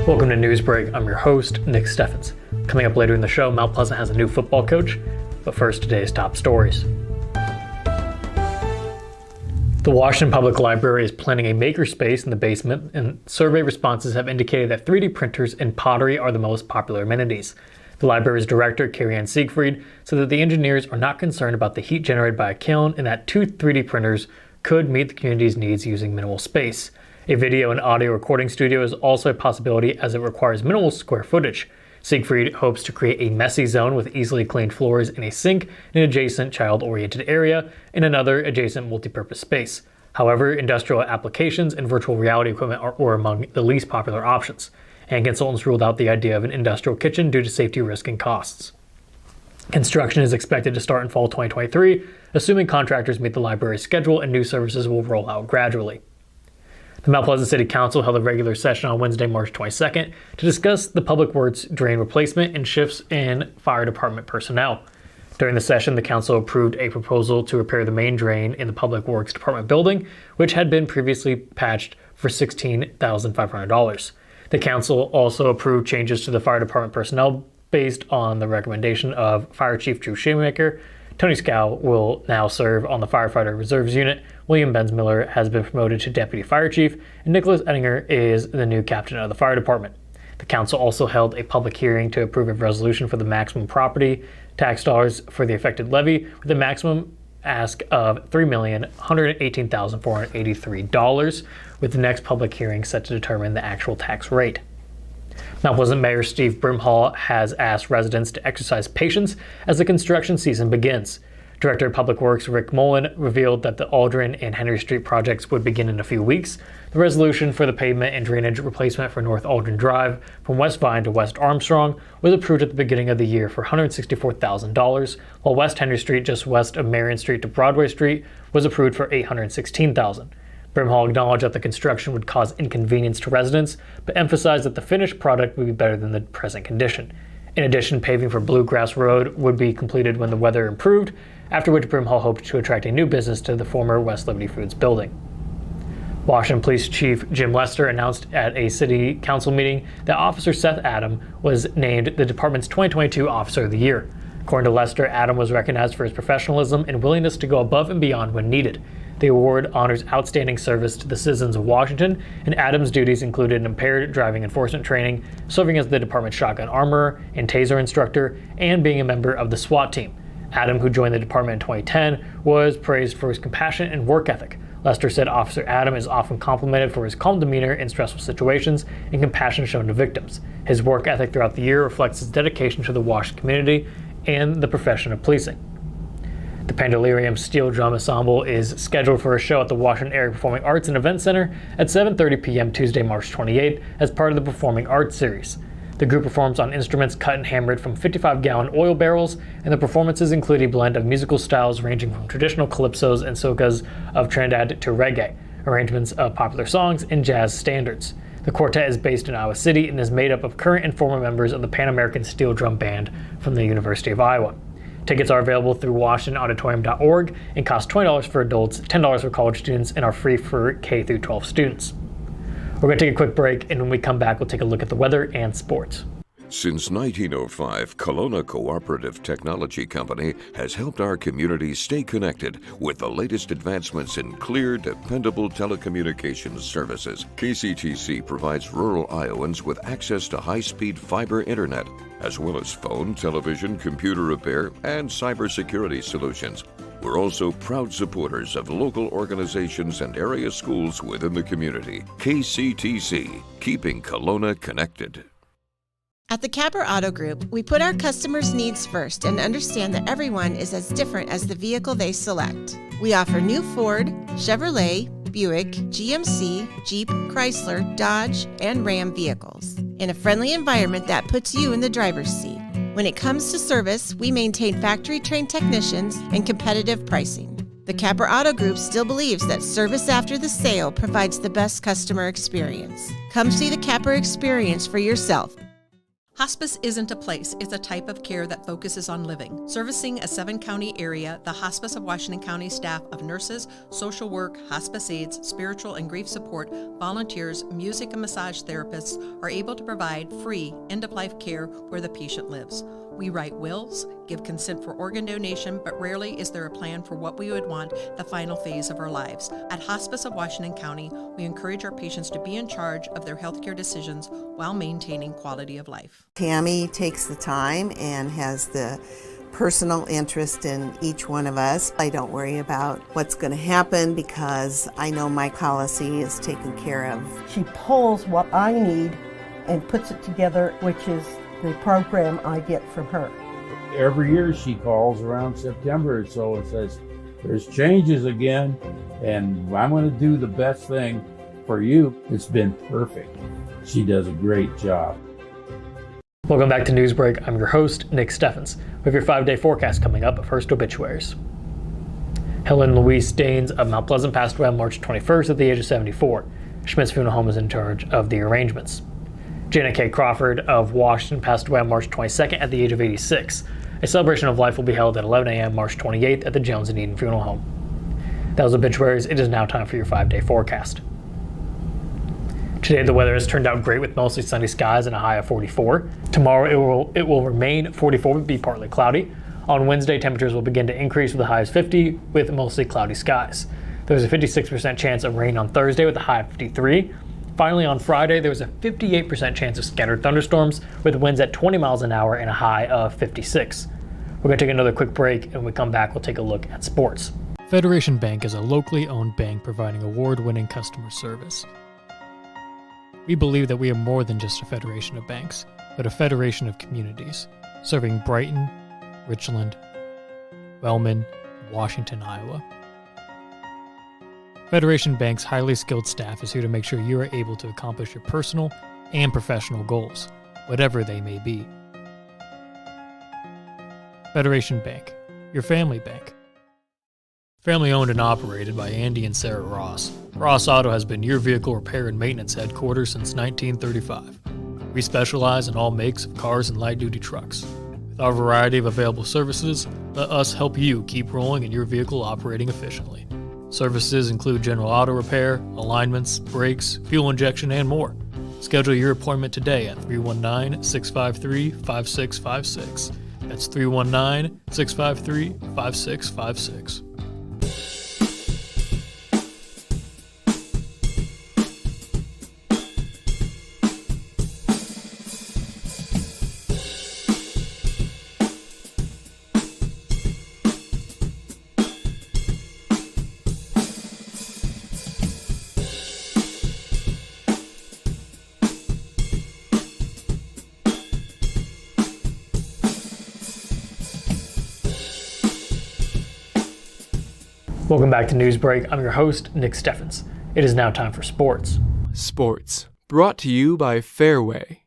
Welcome to Newsbreak. I'm your host, Nick Steffens. Coming up later in the show, Mount Pleasant has a new football coach. But first, today's top stories. The Washington Public Library is planning a makerspace in the basement, and survey responses have indicated that 3D printers and pottery are the most popular amenities. The library's director, Carrie-Ann Siegfried, said that the engineers are not concerned about the heat generated by a kiln and that 2 3D printers could meet the community's needs using minimal space. A video and audio recording studio is also a possibility as it requires minimal square footage. Siegfried hopes to create a messy zone with easily cleaned floors and a sink in an adjacent child-oriented area in another adjacent multipurpose space. However, industrial applications and virtual reality equipment are among the least popular options, and consultants ruled out the idea of an industrial kitchen due to safety risk and costs. Construction is expected to start in fall 2023, assuming contractors meet the library's schedule and new services will roll out gradually. The Mount Pleasant City Council held a regular session on Wednesday, March 22nd to discuss the Public Works drain replacement and shifts in fire department personnel. During the session, the council approved a proposal to repair the main drain in the Public Works Department building, which had been previously patched for $16,500. The council also approved changes to the fire department personnel based on the recommendation of Fire Chief Drew Shoemaker. Tony Scow will now serve on the Firefighter Reserves Unit. William Bensmiller has been promoted to Deputy Fire Chief, and Nicholas Ettinger is the new captain of the fire department. The council also held a public hearing to approve a resolution for the maximum property tax dollars for the affected levy, with a maximum ask of $3,118,483, with the next public hearing set to determine the actual tax rate. Mount Pleasant Mayor Steve Brimhall has asked residents to exercise patience as the construction season begins. Director of Public Works Rick Mullen revealed that the Aldrin and Henry Street projects would begin in a few weeks. The resolution for the pavement and drainage replacement for North Aldrin Drive from West Vine to West Armstrong was approved at the beginning of the year for $164,000, while West Henry Street, just west of Marion Street to Broadway Street, was approved for $816,000. Brimhall acknowledged that the construction would cause inconvenience to residents, but emphasized that the finished product would be better than the present condition. In addition, paving for Bluegrass Road would be completed when the weather improved, after which Brimhall hoped to attract a new business to the former West Liberty Foods building. Washington Police Chief Jim Lester announced at a city council meeting that Officer Seth Adam was named the department's 2022 Officer of the Year. According to Lester, Adam was recognized for his professionalism and willingness to go above and beyond when needed. The award honors outstanding service to the citizens of Washington, and Adams' duties included impaired driving enforcement training, serving as the department's shotgun armorer and taser instructor, and being a member of the SWAT team. Adam, who joined the department in 2010, was praised for his compassion and work ethic. Lester said Officer Adam is often complimented for his calm demeanor in stressful situations and compassion shown to victims. His work ethic throughout the year reflects his dedication to the Washington community and the profession of policing. The Pandalarium Steel Drum Ensemble is scheduled for a show at the Washington Area Performing Arts and Event Center at 7:30 p.m. Tuesday, March 28th as part of the Performing Arts Series. The group performs on instruments cut and hammered from 55-gallon oil barrels, and the performances include a blend of musical styles ranging from traditional calypsos and soca's of Trinidad to reggae, arrangements of popular songs, and jazz standards. The quartet is based in Iowa City and is made up of current and former members of the Pan American Steel Drum Band from the University of Iowa. Tickets are available through WashingtonAuditorium.org and cost $20 for adults, $10 for college students, and are free for K through 12 students. We're going to take a quick break, and when we come back, we'll take a look at the weather and sports. Since 1905, Kelowna Cooperative Technology Company has helped our community stay connected with the latest advancements in clear, dependable telecommunications services. KCTC provides rural Iowans with access to high-speed fiber internet, as well as phone, television, computer repair, and cybersecurity solutions. We're also proud supporters of local organizations and area schools within the community. KCTC, keeping Kelowna connected. At the Capper Auto Group, we put our customers' needs first and understand that everyone is as different as the vehicle they select. We offer new Ford, Chevrolet, Buick, GMC, Jeep, Chrysler, Dodge, and Ram vehicles in a friendly environment that puts you in the driver's seat. When it comes to service, we maintain factory-trained technicians and competitive pricing. The Capper Auto Group still believes that service after the sale provides the best customer experience. Come see the Capper experience for yourself. Hospice isn't a place, it's a type of care that focuses on living. Servicing a 7-county area, the Hospice of Washington County staff of nurses, social work, hospice aides, spiritual and grief support, volunteers, music and massage therapists are able to provide free end-of-life care where the patient lives. We write wills, give consent for organ donation, but rarely is there a plan for what we would want the final phase of our lives. At Hospice of Washington County, we encourage our patients to be in charge of their healthcare decisions while maintaining quality of life. Tammy takes the time and has the personal interest in each one of us. I don't worry about what's going to happen because I know my policy is taken care of. She pulls what I need and puts it together, which is the program I get from her. Every year she calls around September or so and says, there's changes again, and I'm going to do the best thing for you. It's been perfect. She does a great job. Welcome back to Newsbreak. I'm your host, Nick Steffens. We have your 5-day forecast coming up. First, obituaries. Helen Louise Daines of Mount Pleasant passed away on March 21st at the age of 74. Schmidt's Funeral Home is in charge of the arrangements. Janet K. Crawford of Washington passed away on March 22nd at the age of 86. A celebration of life will be held at 11 a.m. March 28th at the Jones and Eden Funeral Home. That was obituaries. It is now time for your 5-day forecast. Today the weather has turned out great with mostly sunny skies and a high of 44. Tomorrow it will remain 44 but be partly cloudy. On Wednesday, temperatures will begin to increase with a high of 50 with mostly cloudy skies. There's a 56% chance of rain on Thursday with a high of 53. Finally, on Friday, there was a 58% chance of scattered thunderstorms with winds at 20 miles an hour and a high of 56. We're going to take another quick break, and when we come back, we'll take a look at sports. Federation Bank is a locally owned bank providing award-winning customer service. We believe that we are more than just a federation of banks, but a federation of communities, serving Brighton, Richland, Wellman, and Washington, Iowa. Federation Bank's highly skilled staff is here to make sure you are able to accomplish your personal and professional goals, whatever they may be. Federation Bank, your family bank. Family owned and operated by Andy and Sarah Ross, Ross Auto has been your vehicle repair and maintenance headquarters since 1935. We specialize in all makes of cars and light-duty trucks. With our variety of available services, let us help you keep rolling and your vehicle operating efficiently. Services include general auto repair, alignments, brakes, fuel injection, and more. Schedule your appointment today at 319-653-5656. That's 319-653-5656. Welcome back to Newsbreak. I'm your host, Nick Steffens. It is now time for sports. Sports, brought to you by Fairway.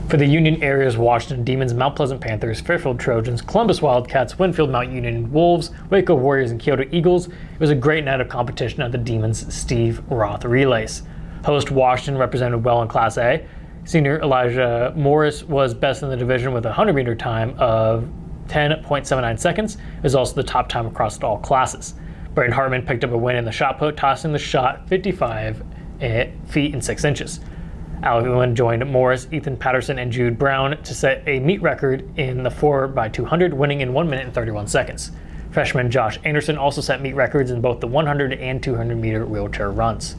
For the Union area's Washington Demons, Mount Pleasant Panthers, Fairfield Trojans, Columbus Wildcats, Winfield Mount Union Wolves, Waco Warriors, and Kyoto Eagles, it was a great night of competition at the Demons' Steve Roth Relays. Host Washington represented well in Class A. Senior Elijah Morris was best in the division with a 100-meter time of 10.79 seconds. It was also the top time across all classes. Braden Hartman picked up a win in the shot put, tossing the shot 55 feet and 6 inches. Alec Ewan joined Morris, Ethan Patterson, and Jude Brown to set a meet record in the 4x200, winning in 1 minute and 31 seconds. Freshman Josh Anderson also set meet records in both the 100 and 200-meter wheelchair runs.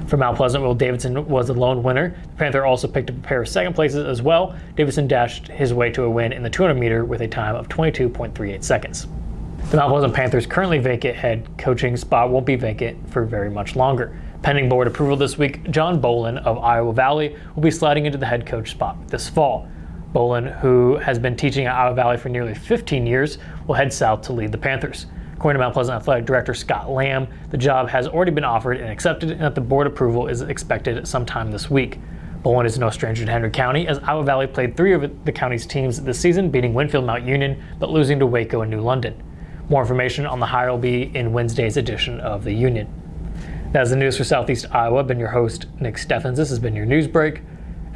For Mount Pleasant, Will Davidson was the lone winner. The Panther also picked up a pair of second places as well. Davidson dashed his way to a win in the 200-meter with a time of 22.38 seconds. The Mount Pleasant Panthers' currently vacant head coaching spot won't be vacant for very much longer. Pending board approval this week, John Bolin of Iowa Valley will be sliding into the head coach spot this fall. Bolin, who has been teaching at Iowa Valley for nearly 15 years, will head south to lead the Panthers. According to Mount Pleasant Athletic Director Scott Lamb, the job has already been offered and accepted, and that the board approval is expected sometime this week. Bolin is no stranger to Henry County, as Iowa Valley played 3 of the county's teams this season, beating Winfield Mount Union, but losing to Waco and New London. More information on the hire will be in Wednesday's edition of The Union. That's the news for Southeast Iowa. I've been your host, Nick Steffens. This has been your news break.